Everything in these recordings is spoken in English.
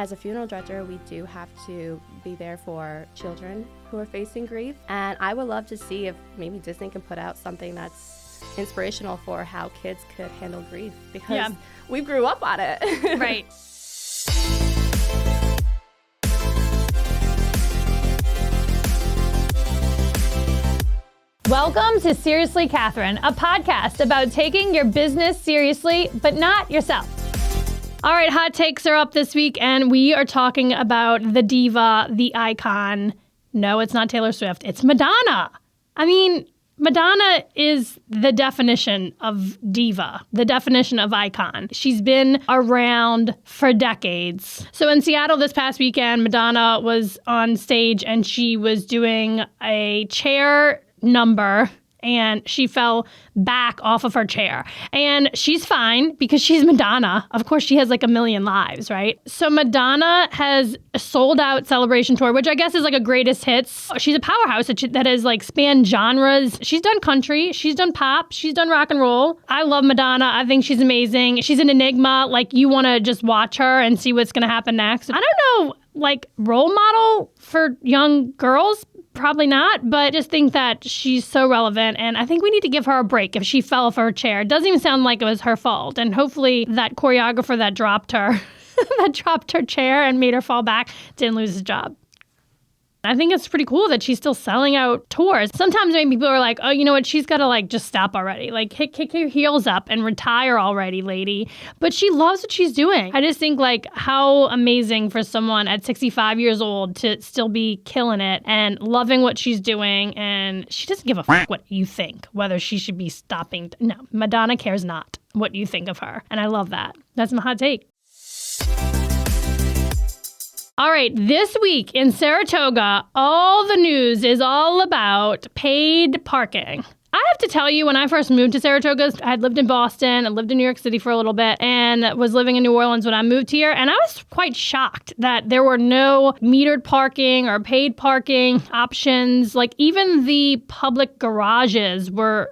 As a funeral director, we do have to be there for children who are facing grief. And I would love to see if maybe Disney can put out something that's inspirational for how kids could handle grief, because we grew up on it. Right. Welcome to Seriously Catherine, a podcast about taking your business seriously, but not yourself. All right, hot takes are up this week, and we are talking about the diva, the icon. No, it's not Taylor Swift. It's Madonna. I mean, Madonna is the definition of diva, the definition of icon. She's been around for decades. So in Seattle this past weekend, Madonna was on stage and she was doing a chair number, and she fell back off of her chair. And she's fine because she's Madonna. Of course, she has like a million lives, right? So Madonna has a sold-out celebration tour, which I guess is like a greatest hits. She's a powerhouse that has like spanned genres. She's done country, she's done pop, she's done rock and roll. I love Madonna. I think she's amazing. She's an enigma. Like, you want to just watch her and see what's going to happen next. I don't know, like, role model for young girls? Probably not, but just think that she's so relevant, and I think we need to give her a break if she fell off her chair. It doesn't even sound like it was her fault, and hopefully that choreographer that dropped her, that dropped her chair and made her fall back didn't lose his job. I think it's pretty cool that she's still selling out tours. Sometimes maybe people are like, oh, you know what? She's got to like just stop already. Like kick your heels up and retire already, lady. But she loves what she's doing. I just think like how amazing for someone at 65 years old to still be killing it and loving what she's doing. And she doesn't give a fuck what you think, whether she should be stopping. No, Madonna cares not what you think of her. And I love that. That's my hot take. All right, this week in Saratoga, all the news is all about paid parking. I have to tell you, when I first moved to Saratoga, I had lived in Boston, I lived in New York City for a little bit, and was living in New Orleans when I moved here. And I was quite shocked that there were no metered parking or paid parking options. Like, even the public garages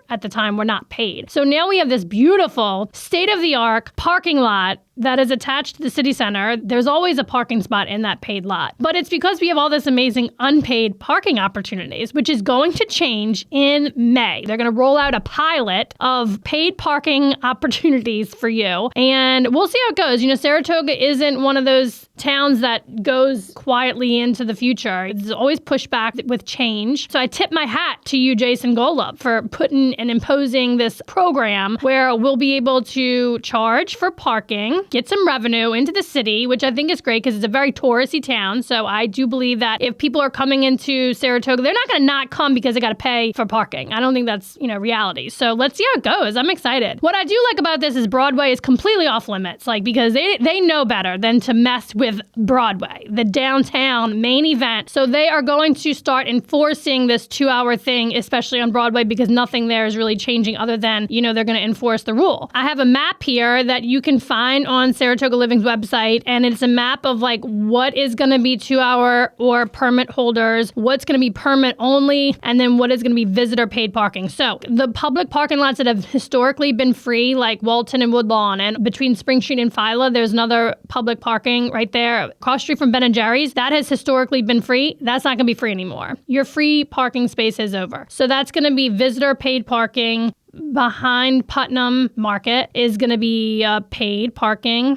at the time, were not paid. So now we have this beautiful state-of-the-art parking lot that is attached to the city center. There's always a parking spot in that paid lot. But it's because we have all this amazing unpaid parking opportunities, which is going to change in May. They're going to roll out a pilot of paid parking opportunities for you. And we'll see how it goes. You know, Saratoga isn't one of those towns that goes quietly into the future. It's always pushed back with change. So I tip my hat to you, Jason Golub, for putting and imposing this program where we'll be able to charge for parking, get some revenue into the city, which I think is great because it's a very touristy town. So I do believe that if people are coming into Saratoga, they're not going to not come because they got to pay for parking. I don't think that's, reality. So let's see how it goes. I'm excited. What I do like about this is Broadway is completely off limits, like, because they know better than to mess with Broadway, the downtown main event. So they are going to start enforcing this 2-hour thing, especially on Broadway, because nothing there is really changing other than, they're going to enforce the rule. I have a map here that you can find on Saratoga Living's website, and it's a map of like what is going to be 2-hour or permit holders, what's going to be permit only, and then what is going to be visitor paid parking. So the public parking lots that have historically been free, like Walton and Woodlawn, and between Spring Street and Phila, there's another public parking right there across the street from Ben & Jerry's. That has historically been free. That's not going to be free anymore. Your free parking space is over. So that's going to be visitor paid parking. Behind Putnam Market is going to be paid parking,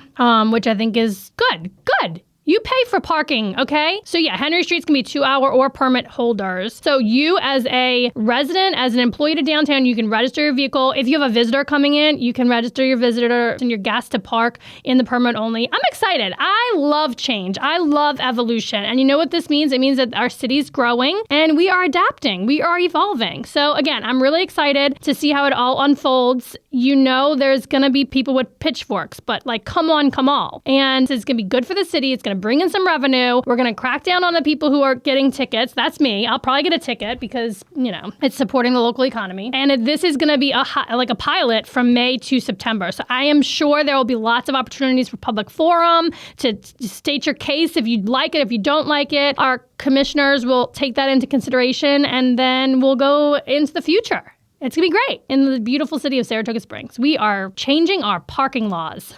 which I think is good. Good. You pay for parking, okay? So yeah, Henry Street's gonna be 2-hour or permit holders. So you as a resident, as an employee to downtown, you can register your vehicle. If you have a visitor coming in, you can register your visitor and your guests to park in the permit only. I'm excited. I love change. I love evolution. And you know what this means? It means that our city's growing and we are adapting. We are evolving. So again, I'm really excited to see how it all unfolds. There's gonna be people with pitchforks, but like, come on, come all. And it's gonna be good for the city. It's gonna bring in some revenue. We're going to crack down on the people who are getting tickets. That's me. I'll probably get a ticket because, it's supporting the local economy. And this is going to be a pilot from May to September. So I am sure there will be lots of opportunities for public forum to state your case if you like it, if you don't like it. Our commissioners will take that into consideration, and then we'll go into the future. It's going to be great in the beautiful city of Saratoga Springs. We are changing our parking laws.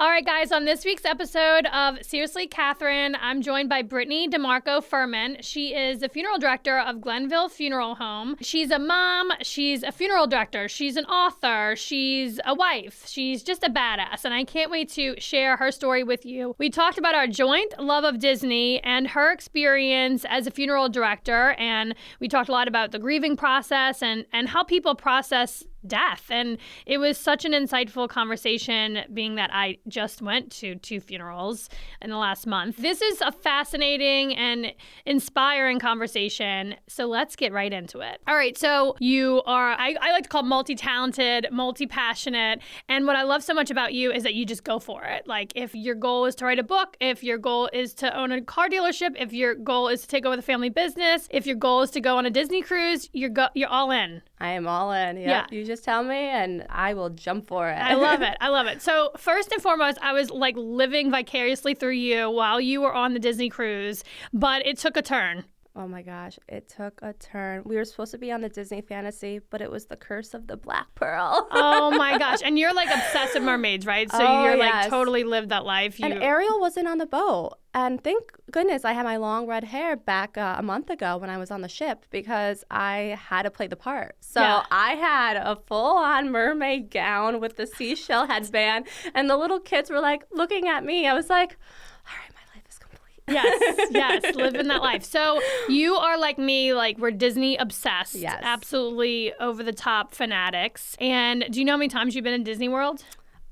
All right, guys, on this week's episode of Seriously Catherine, I'm joined by Brittany DeMarco-Furman. She is the funeral director of Glenville Funeral Home. She's a mom. She's a funeral director. She's an author. She's a wife. She's just a badass, and I can't wait to share her story with you. We talked about our joint love of Disney and her experience as a funeral director, and we talked a lot about the grieving process and how people process death. And it was such an insightful conversation, being that I just went to 2 funerals in the last month. This is a fascinating and inspiring conversation. So let's get right into it. All right. So you are, I like to call multi-talented, multi-passionate. And what I love so much about you is that you just go for it. Like, if your goal is to write a book, if your goal is to own a car dealership, if your goal is to take over the family business, if your goal is to go on a Disney cruise, you're all in. I am all in. Yep. Yeah. You just tell me and I will jump for it. I love it. I love it. So first and foremost, I was like living vicariously through you while you were on the Disney cruise, but it took a turn. Oh my gosh, it took a turn. We were supposed to be on the Disney Fantasy, but it was the curse of the Black Pearl. Oh my gosh. And you're like obsessed with mermaids, right? So you're like totally lived that life. And Ariel wasn't on the boat. And thank goodness I had my long red hair back a month ago when I was on the ship, because I had to play the part. So I had a full-on mermaid gown with the seashell headband, and the little kids were like looking at me. I was like, all right, my life is complete. Yes, living that life. So you are like me, like we're Disney obsessed. Yes. Absolutely over the top fanatics. And do you know how many times you've been in Disney World?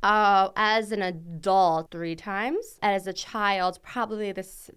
As an adult, 3 times. As a child, probably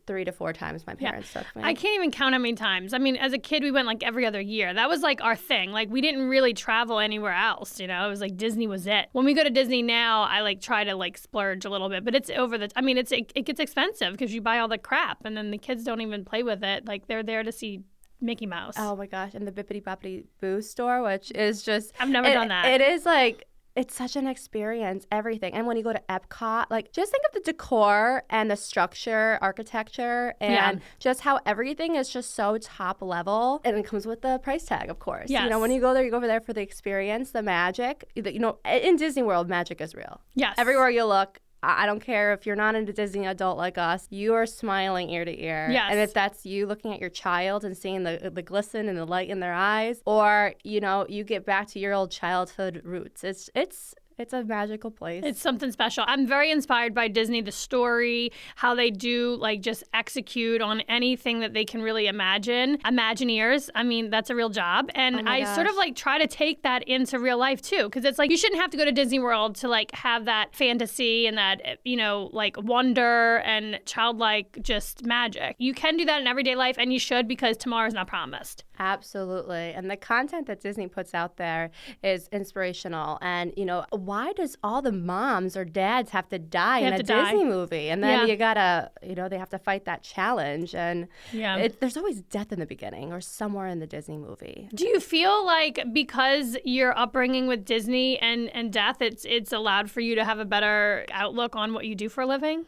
3 to 4 times my parents took me. I can't even count how many times. I mean, as a kid, we went like every other year. That was like our thing. Like, we didn't really travel anywhere else, you know? It was like Disney was it. When we go to Disney now, I like try to like splurge a little bit, but it's it gets expensive because you buy all the crap and then the kids don't even play with it. Like, they're there to see Mickey Mouse. Oh my gosh. And the Bippity Boppity Boo store, which is just... I've never done that. It is like... It's such an experience, everything. And when you go to Epcot, like, just think of the decor and the structure, architecture, and just how everything is just so top level. And it comes with the price tag, of course. Yes. You know, when you go there, you go over there for the experience, the magic. You know, in Disney World, magic is real. Yes. Everywhere you look, I don't care if you're not into Disney adult like us, you are smiling ear to ear. Yes. And if that's you looking at your child and seeing the glisten and the light in their eyes, or, you know, you get back to your old childhood roots, it's a magical place. It's something special. I'm very inspired by Disney, the story, how they do like just execute on anything that they can really imagine. Imagineers, I mean, that's a real job. And I sort of like try to take that into real life too, because it's like you shouldn't have to go to Disney World to like have that fantasy and that, you know, like wonder and childlike just magic. You can do that in everyday life, and you should, because tomorrow's not promised. Absolutely. And the content that Disney puts out there is inspirational. And, you know, why does all the moms or dads have to die in a Disney movie? And then you gotta, you know, they have to fight that challenge. And there's always death in the beginning or somewhere in the Disney movie. Do you feel like because your upbringing with Disney and death, it's allowed for you to have a better outlook on what you do for a living?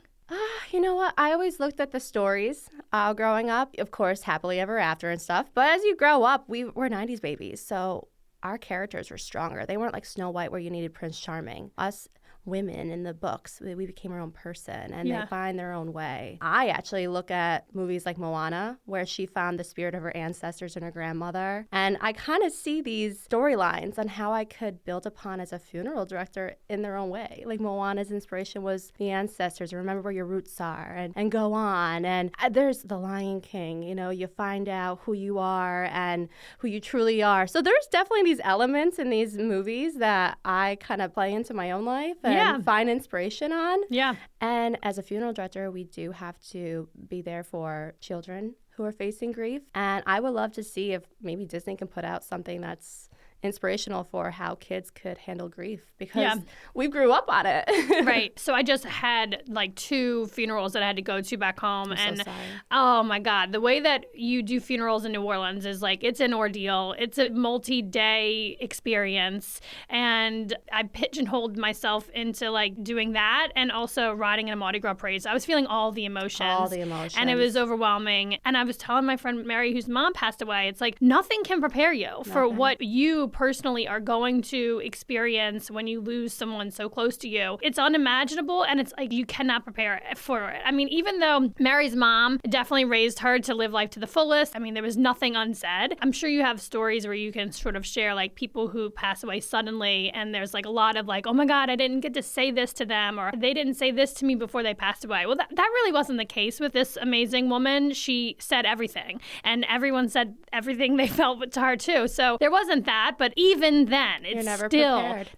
You know what? I always looked at the stories growing up, of course, happily ever after and stuff. But as you grow up, we're 90s babies. So our characters were stronger. They weren't like Snow White where you needed Prince Charming. Us women in the books, we became our own person, and they find their own way. I actually look at movies like Moana, where she found the spirit of her ancestors and her grandmother. And I kind of see these storylines on how I could build upon as a funeral director in their own way. Like Moana's inspiration was the ancestors, remember where your roots are, and go on. And there's The Lion King, you know, you find out who you are and who you truly are. So there's definitely these elements in these movies that I kind of play into my own life and find inspiration on. Yeah. And as a funeral director, we do have to be there for children who are facing grief. And I would love to see if maybe Disney can put out something that's inspirational for how kids could handle grief, because we grew up on it. Right. So I just had like 2 funerals that I had to go to back home. I'm so sorry. Oh my God, the way that you do funerals in New Orleans is like, it's an ordeal. It's a multi-day experience. And I pigeonholed myself into like doing that and also riding in a Mardi Gras parade. So I was feeling all the emotions. All the emotions. And it was overwhelming. And I was telling my friend Mary, whose mom passed away, it's like nothing can prepare you for what you personally are going to experience when you lose someone so close to you. It's unimaginable, and it's like you cannot prepare for it. I mean, even though Mary's mom definitely raised her to live life to the fullest, I mean, there was nothing unsaid. I'm sure you have stories where you can sort of share like people who pass away suddenly, and there's like a lot of like, oh my God, I didn't get to say this to them, or they didn't say this to me before they passed away. Well, that really wasn't the case with this amazing woman. She said everything, and everyone said everything they felt to her too. So there wasn't that, but even then, it's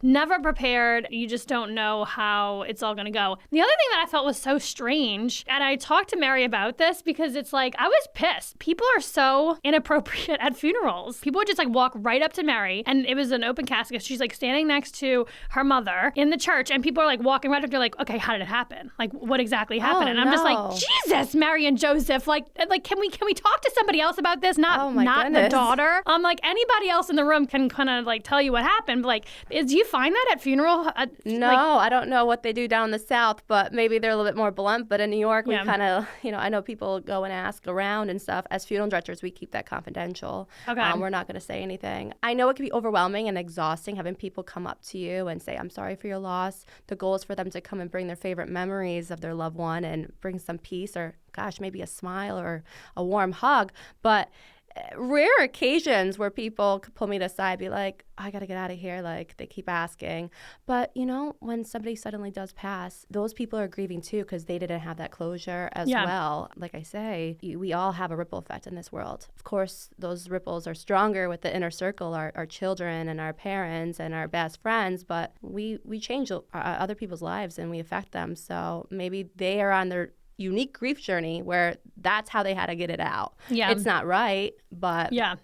never prepared. You just don't know how it's all going to go. The other thing that I felt was so strange, and I talked to Mary about this because it's like, I was pissed. People are so inappropriate at funerals. People would just like walk right up to Mary, and it was an open casket. She's like standing next to her mother in the church, and people are like walking right up to her like, okay, how did it happen? Like, what exactly happened? And I'm just like, Jesus, Mary and Joseph, like can we talk to somebody else about this? Not the daughter. Like anybody else in the room can kind of like tell you what happened. But like, do you find that at funeral? No, I don't know what they do down in the South, but maybe they're a little bit more blunt. But in New York, we kind of, I know people go and ask around and stuff. As funeral directors, we keep that confidential. Okay. We're not going to say anything. I know it can be overwhelming and exhausting having people come up to you and say, I'm sorry for your loss. The goal is for them to come and bring their favorite memories of their loved one and bring some peace or, gosh, maybe a smile or a warm hug. But rare occasions where people could pull me to the side, be like, I got to get out of here. Like, they keep asking. But, when somebody suddenly does pass, those people are grieving too because they didn't have that closure as well. Like I say, we all have a ripple effect in this world. Of course, those ripples are stronger with the inner circle, our children and our parents and our best friends. But we change other people's lives and we affect them. So maybe they are on their unique grief journey where that's how they had to get it out. Yeah. It's not right, but yeah.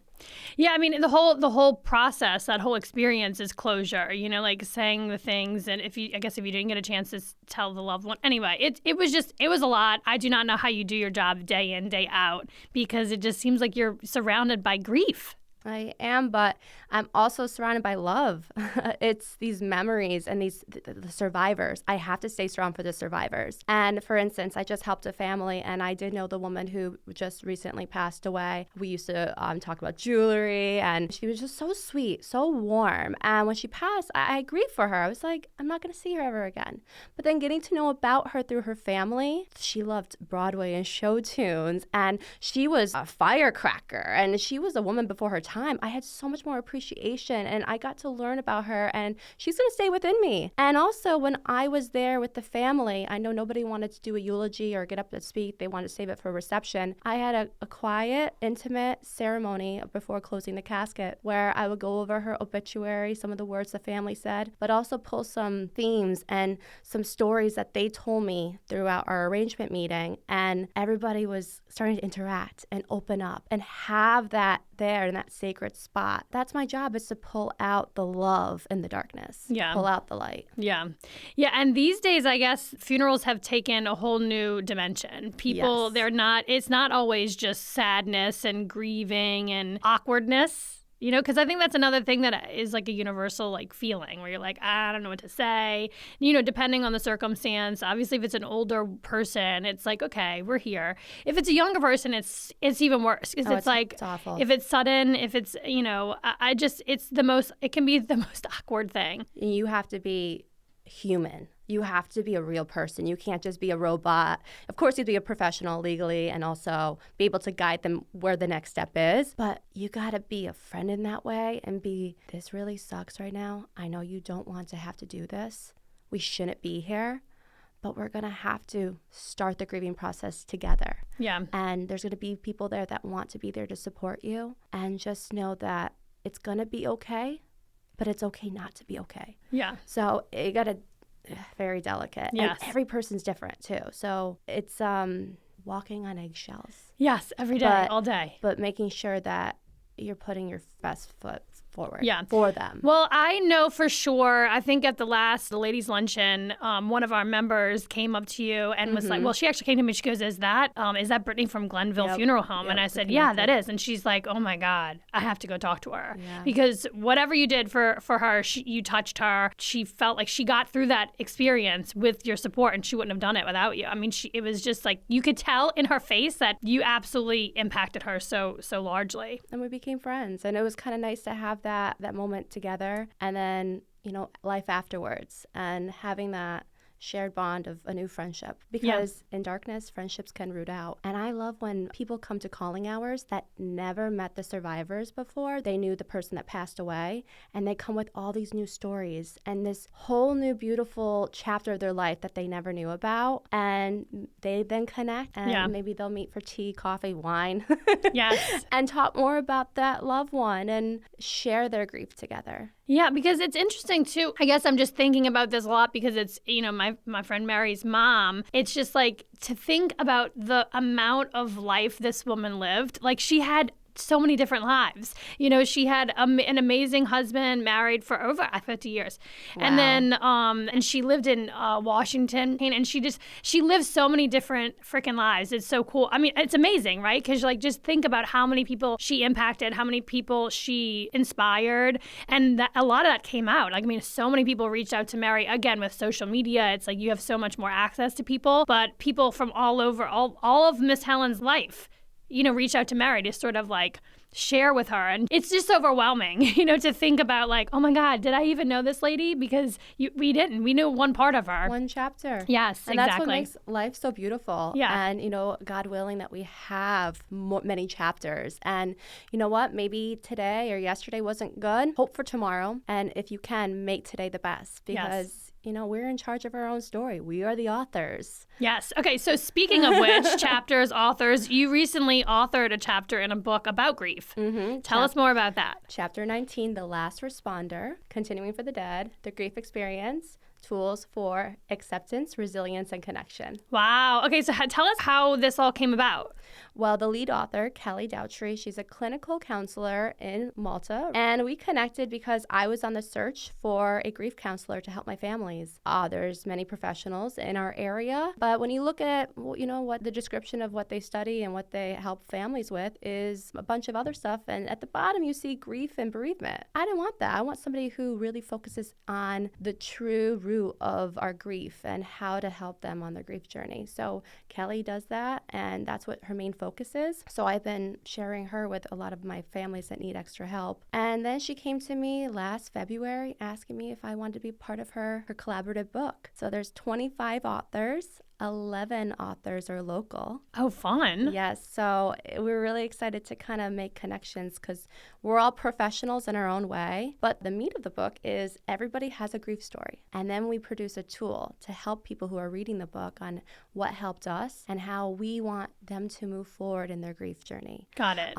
I mean, the whole process, that whole experience is closure, like saying the things. And if you didn't get a chance to tell the loved one, anyway, it was a lot. I do not know how you do your job day in, day out, because it just seems like you're surrounded by grief. I am, but I'm also surrounded by love. It's these memories and the survivors. I have to stay strong for the survivors. And for instance, I just helped a family, and I did know the woman who just recently passed away. We used to talk about jewelry, and she was just so sweet, so warm. And when she passed, I grieved for her. I was like, I'm not going to see her ever again. But then getting to know about her through her family, she loved Broadway and show tunes, and she was a firecracker, and she was a woman before her time. I had so much more appreciation, and I got to learn about her, and she's going to stay within me. And also, when I was there with the family, I know nobody wanted to do a eulogy or get up to speak. They wanted to save it for reception. I had a quiet, intimate ceremony before closing the casket where I would go over her obituary, some of the words the family said, but also pull some themes and some stories that they told me throughout our arrangement meeting. And everybody was starting to interact and open up and have that there in that sacred spot. That's my job, is to pull out the love in the darkness. Yeah. Pull out the light. Yeah. And these days, I guess funerals have taken a whole new dimension. People, it's not always just sadness and grieving and awkwardness. Because I think that's another thing that is like a universal like feeling where you're like, I don't know what to say. Depending on the circumstance. Obviously, if it's an older person, it's like, okay, we're here. If it's a younger person, it's even worse because it's awful. If it's sudden, if it's it can be the most awkward thing. You have to be human. You have to be a real person. You can't just be a robot. Of course, you'd be a professional legally and also be able to guide them where the next step is. But you got to be a friend in that way and be, this really sucks right now. I know you don't want to have to do this. We shouldn't be here. But we're going to have to start the grieving process together. Yeah. And there's going to be people there that want to be there to support you. And just know that it's going to be okay, but it's okay not to be okay. Yeah. So you got to... very delicate. Yes. And every person's different too. So it's walking on eggshells. Yes, every day, all day. But making sure that you're putting your best foot forward for them. Well, I know for sure, I think at the ladies' luncheon, one of our members came up to you and was like, well, she actually came to me, she goes, is that Brittany from Glenville Funeral Home? And I said, yeah, that is. And she's like, oh my God, I have to go talk to her. Yeah. Because whatever you did for her, you touched her. She felt like she got through that experience with your support, and she wouldn't have done it without you. I mean, it was just like, you could tell in her face that you absolutely impacted her so largely. And we became friends. And it was kind of nice to have have that moment together, and then, life afterwards, and having that shared bond of a new friendship, because in darkness, friendships can root out. And I love when people come to calling hours that never met the survivors before. They knew the person that passed away, and they come with all these new stories and this whole new beautiful chapter of their life that they never knew about. And they then connect, and maybe they'll meet for tea, coffee, wine, and talk more about that loved one and share their grief together. Yeah, because it's interesting too. I guess I'm just thinking about this a lot because it's, my friend Mary's mom. It's just like to think about the amount of life this woman lived. Like, she had so many different lives. She had an amazing husband, married for over 50 years. Wow. And then, and she lived in Washington, and she lived so many different freaking lives. It's so cool. I mean, it's amazing, right? Because just think about how many people she impacted, how many people she inspired, and a lot of that came out. So many people reached out to Mary. Again, with social media, it's like you have so much more access to people, but people from all over, all of Miss Helen's life, reach out to Mary to sort of share with her. And it's just overwhelming, to think about oh my God, did I even know this lady? Because we didn't. We knew one part of her. One chapter. Yes, and exactly. That's what makes life so beautiful. Yeah. And, God willing that we have many chapters. And you know what? Maybe today or yesterday wasn't good. Hope for tomorrow. And if you can, make today the best. Because we're in charge of our own story. We are the authors. Yes. Okay, so speaking of which, chapters, authors, you recently authored a chapter in a book about grief. Mm-hmm. Tell us more about that. Chapter 19, The Last Responder, Continuing for the Dead, The Grief Experience, Tools for Acceptance, Resilience, and Connection. Wow. Okay, so tell us how this all came about. Well, the lead author, Kelly Dowtry, she's a clinical counselor in Malta, and we connected because I was on the search for a grief counselor to help my families. There's many professionals in our area, but when you look at, what the description of what they study and what they help families with is a bunch of other stuff, and at the bottom you see grief and bereavement. I didn't want that. I want somebody who really focuses on the true root of our grief and how to help them on their grief journey. So Kelly does that, and that's what her main focus is. So I've been sharing her with a lot of my families that need extra help. And then she came to me last February asking me if I wanted to be part of her collaborative book. So there's 25 authors. 11 authors are local. Oh, fun. Yes. So we're really excited to kind of make connections because we're all professionals in our own way. But the meat of the book is everybody has a grief story. And then we produce a tool to help people who are reading the book on what helped us and how we want them to move forward in their grief journey. Got it.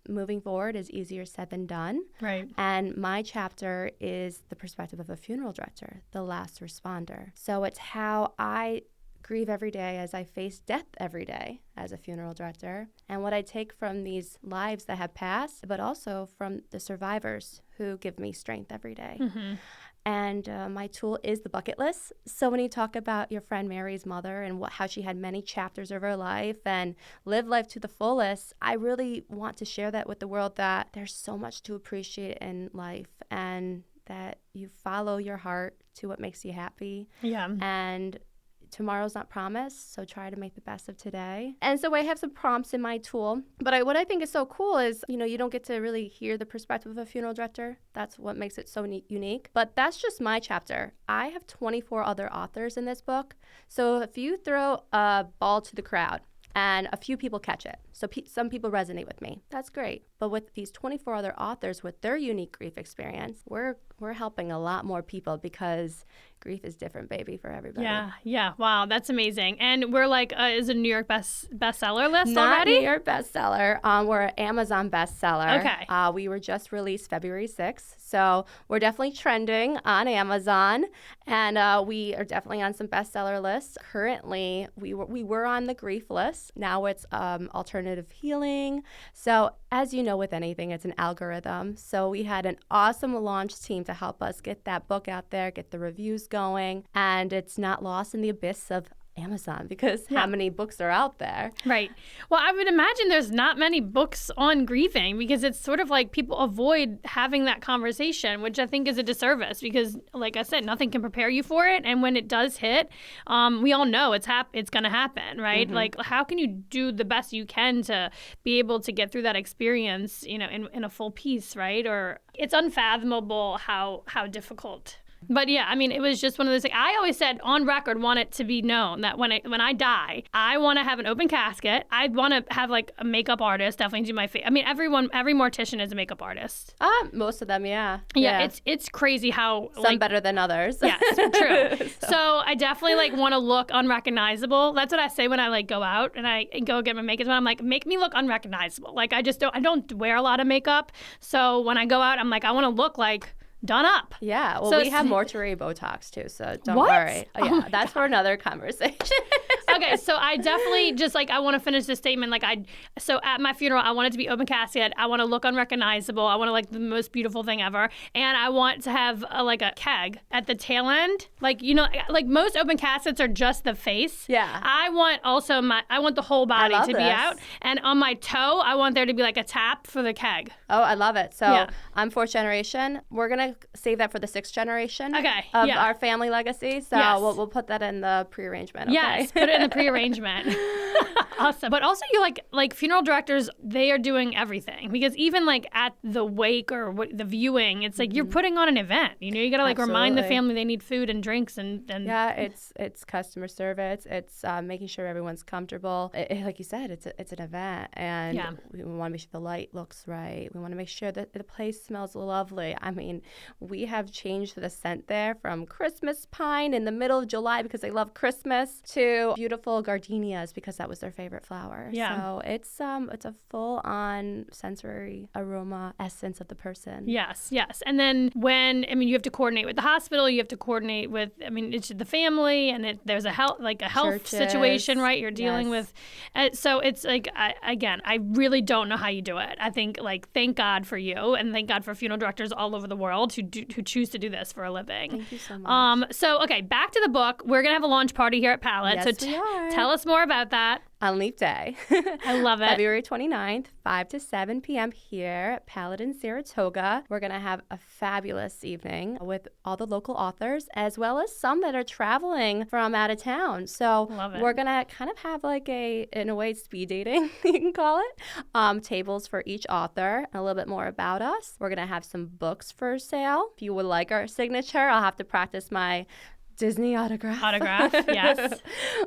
Moving forward is easier said than done. Right. And my chapter is the perspective of a funeral director, the last responder. So it's how I grieve every day as I face death every day as a funeral director, and what I take from these lives that have passed, but also from the survivors who give me strength every day. Mm-hmm. And my tool is the bucket list. So when you talk about your friend Mary's mother and how she had many chapters of her life and lived life to the fullest, I really want to share that with the world, that there's so much to appreciate in life and that you follow your heart to what makes you happy. Yeah. And tomorrow's not promised, so try to make the best of today. And so I have some prompts in my tool. But what I think is so cool is, you don't get to really hear the perspective of a funeral director. That's what makes it so unique. But that's just my chapter. I have 24 other authors in this book. So if you throw a ball to the crowd and a few people catch it, so some people resonate with me, that's great. But with these 24 other authors with their unique grief experience, we're helping a lot more people because grief is different, baby, for everybody. Yeah. Wow, that's amazing. And we're is a New York bestseller list Not already? New York bestseller. We're an Amazon bestseller. Okay. We were just released February 6th, so we're definitely trending on Amazon, and we are definitely on some bestseller lists. Currently, we were on the grief list. Now it's alternative healing. So as you know, with anything, it's an algorithm. So we had an awesome launch team to help us get that book out there, get the reviews going, and it's not lost in the abyss of Amazon because how many books are out there? Right. Well, I would imagine there's not many books on grieving because it's sort of like people avoid having that conversation, which I think is a disservice because, like I said, nothing can prepare you for it. And when it does hit, we all know it's going to happen, right? Mm-hmm. Like, how can you do the best you can to be able to get through that experience, in a full piece, right? Or it's unfathomable how difficult. But yeah, I mean, it was just one of those things. I always said on record, want it to be known that when I die, I want to have an open casket. I want to have like a makeup artist definitely do my face. I mean, every mortician is a makeup artist. Most of them, yeah. Yeah. It's crazy how some better than others. Yes, true. So I definitely like want to look unrecognizable. That's what I say when I like go out and I go get my makeup done. I'm like, make me look unrecognizable. Like I don't wear a lot of makeup. So when I go out, I'm like, I want to look like done up. Yeah. Well, so we have mortuary Botox too, so don't what? worry. Oh, yeah, that's for another conversation. Okay, so I definitely just like I want to finish this statement. So at my funeral, I want it to be open casket. I want to look unrecognizable. I want to like the most beautiful thing ever, and I want to have like a keg at the tail end. Like like most open caskets are just the face. Yeah. I want the whole body to be out, and on my toe, I want there to be like a tap for the keg. Oh, I love it. So I'm fourth generation. We're gonna save that for the sixth generation. Okay. Of our family legacy. So we'll put that in the pre-arrangement. Okay? Yes, put it in the pre-arrangement. Awesome. But also you like funeral directors, they are doing everything because even like at the wake or the viewing, it's like you're putting on an event. You got to like remind the family they need food and drinks and yeah, it's customer service. It's making sure everyone's comfortable. Like you said, it's an event, and we want to make sure the light looks right. We want to make sure that the place smells lovely. I mean, we have changed the scent there from Christmas pine in the middle of July because they love Christmas to beautiful gardenias because that was their favorite flower. Yeah. So it's a full-on sensory aroma essence of the person. Yes. And then you have to coordinate with the hospital, you have to coordinate with, it's the family, and there's a health Churches. Situation, right? You're dealing with. So it's like, I really don't know how you do it. I think thank God for you, and thank God for funeral directors all over the world who choose to do this for a living. Thank you so much. So okay, back to the book. We're gonna have a launch party here at Palette. Yes, so we are. Tell us more about that. On Leap Day. I love it. February 29th, 5 to 7 p.m. here at Palette in Saratoga. We're going to have a fabulous evening with all the local authors, as well as some that are traveling from out of town. So we're going to kind of have in a way, speed dating, you can call it, tables for each author, a little bit more about us. We're going to have some books for sale. If you would like our signature, I'll have to practice my Disney autograph, yes.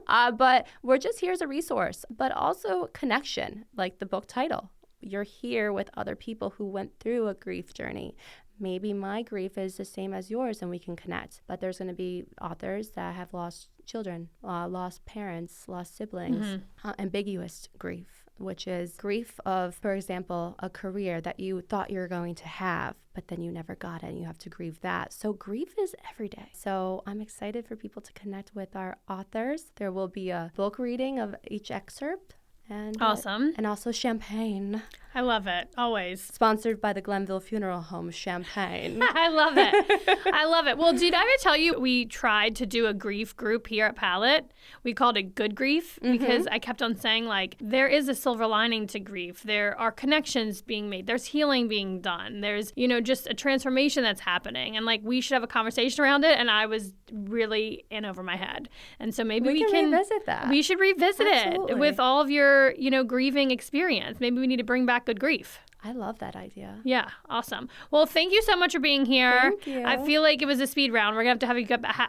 But we're just here as a resource, but also connection, like the book title. You're here with other people who went through a grief journey. Maybe my grief is the same as yours and we can connect. But there's going to be authors that have lost children, lost parents, lost siblings, ambiguous grief, which is grief of, for example, a career that you thought you were going to have, but then you never got it and you have to grieve that. So grief is every day. So I'm excited for people to connect with our authors. There will be a book reading of each excerpt. And, awesome. And also champagne. I love it. Always. Sponsored by the Glenville Funeral Home champagne. I love it. Well, did I ever tell you we tried to do a grief group here at Palette? We called it Good Grief because I kept on saying, there is a silver lining to grief. There are connections being made. There's healing being done. There's, just a transformation that's happening. And, we should have a conversation around it. And I was really in over my head. And so maybe we can revisit that. We should revisit Absolutely. it with all of your, grieving experience. Maybe we need to bring back Good Grief. I love that idea. Yeah, awesome. Well, thank you so much for being here. Thank you. I feel like it was a speed round. We're going to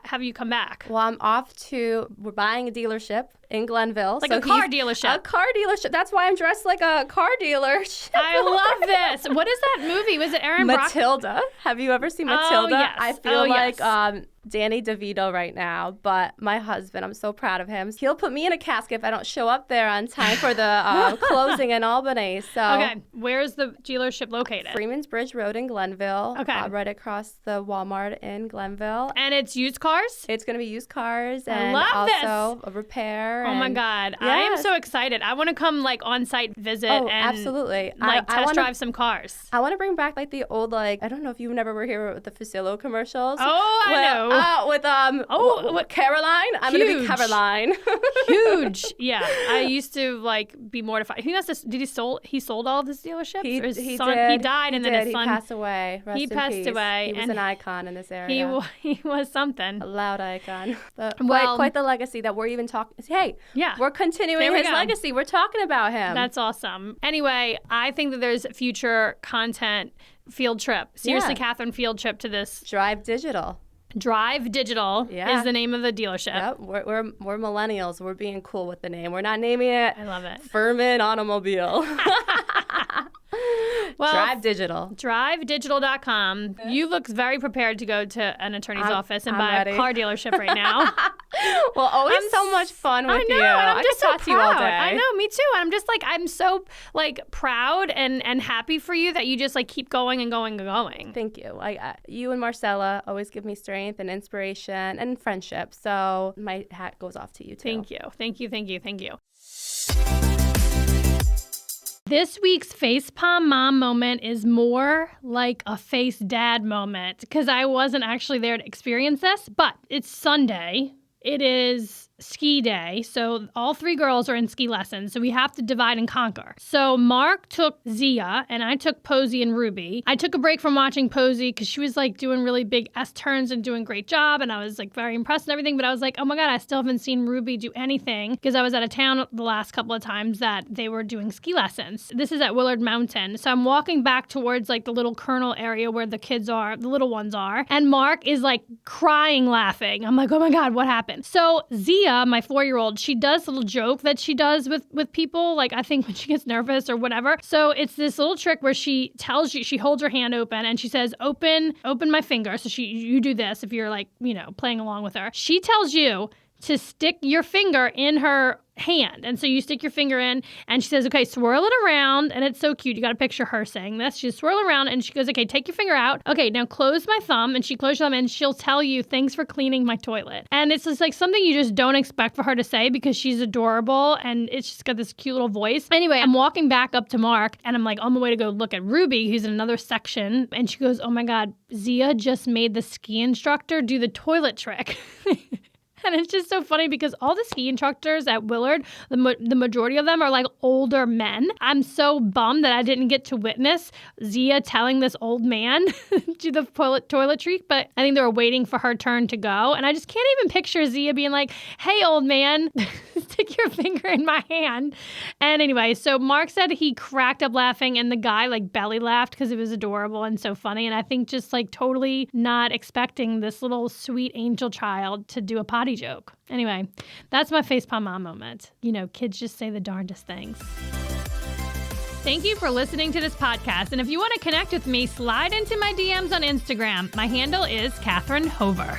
have you come back. Well, I'm off we're buying a dealership in Glenville. Like a car dealership. A car dealership. That's why I'm dressed like a car dealership. I love this. What is that movie? Was it Aaron Brock? Matilda. Have you ever seen Matilda? Oh, yes. I feel like Danny DeVito right now, but my husband, I'm so proud of him. He'll put me in a casket if I don't show up there on time for the closing in Albany. So okay, where's the dealership located? Freeman's Bridge Road in Glenville. Okay. Right across the Walmart in Glenville. And it's used cars? It's going to be used cars I and love also a repair. Oh my God. Yes. I am so excited. I want to come on-site visit and absolutely. test drive some cars. I want to bring back the old, I don't know if you never were here with the Fusillo commercials. Oh, I know. with Caroline. I'm gonna be Caroline. Huge. Yeah, I used to like be mortified. He sold all of his dealerships? He his did. son, he died, and then his son He passed away. Rest in peace. Away. He was an icon in this area. He was something. A loud icon. But Well, quite the legacy that we're even talking. Hey, yeah, we're continuing his legacy. We're talking about him. That's awesome. Anyway, I think that there's future content field trip. Seriously, Catherine, field trip to this. Drive Digital. Drive Digital is the name of the dealership. Yep, we're millennials. We're being cool with the name. We're not naming it. I love it. Furman Automobile. Well, Drive Digital. DriveDigital.com. You look very prepared to go to an attorney's office and buy ready. a car dealership right now. Well, always so much fun with you. I could talk to you all day. I know, me too. And I'm just like, I'm so like proud and happy for you that you just like keep going and going and going. Thank you. You and Marcella always give me strength and inspiration and friendship. So my hat goes off to you too. Thank you. Thank you. Thank you. Thank you. This week's facepalm mom moment is more like a face dad moment because I wasn't actually there to experience this, but it's Sunday. It is ski day, so all three girls are in ski lessons, so we have to divide and conquer. So Mark took Zia, and I took Posey and Ruby. I took a break from watching Posey because she was like doing really big S-turns and doing a great job, and I was like very impressed and everything, but I was like, oh my God, I still haven't seen Ruby do anything because I was out of town the last couple of times that they were doing ski lessons. This is at Willard Mountain, so I'm walking back towards like the little Colonel area where the kids are, the little ones are, and Mark is like crying, laughing. I'm like, oh my God, what happened? So Zia, my 4-year-old, she does a little joke that she does with people, like I think when she gets nervous or whatever. So it's this little trick where she tells you, she holds her hand open and she says, open my finger. So you do this if you're like, playing along with her. She tells you to stick your finger in her hand. And so you stick your finger in and she says, okay, swirl it around. And it's so cute. You got to picture her saying this. She swirl around and she goes, okay, take your finger out. Okay, now close my thumb. And she closes your thumb and she'll tell you, thanks for cleaning my toilet. And it's just like something you just don't expect for her to say because she's adorable and it's just got this cute little voice. Anyway, I'm walking back up to Mark and I'm like on my way to go look at Ruby, who's in another section. And she goes, oh my God, Zia just made the ski instructor do the toilet trick. And it's just so funny because all the ski instructors at Willard, the majority of them are like older men. I'm so bummed that I didn't get to witness Zia telling this old man do the toilet trick, but I think they were waiting for her turn to go. And I just can't even picture Zia being like, hey, old man, stick your finger in my hand. And anyway, so Mark said he cracked up laughing and the guy like belly laughed because it was adorable and so funny. And I think just like totally not expecting this little sweet angel child to do a potty joke. Anyway, that's my facepalm mom moment. Kids just say the darndest things. Thank you for listening to this podcast. And if you want to connect with me, slide into my DMs on Instagram. My handle is Catherine Hover.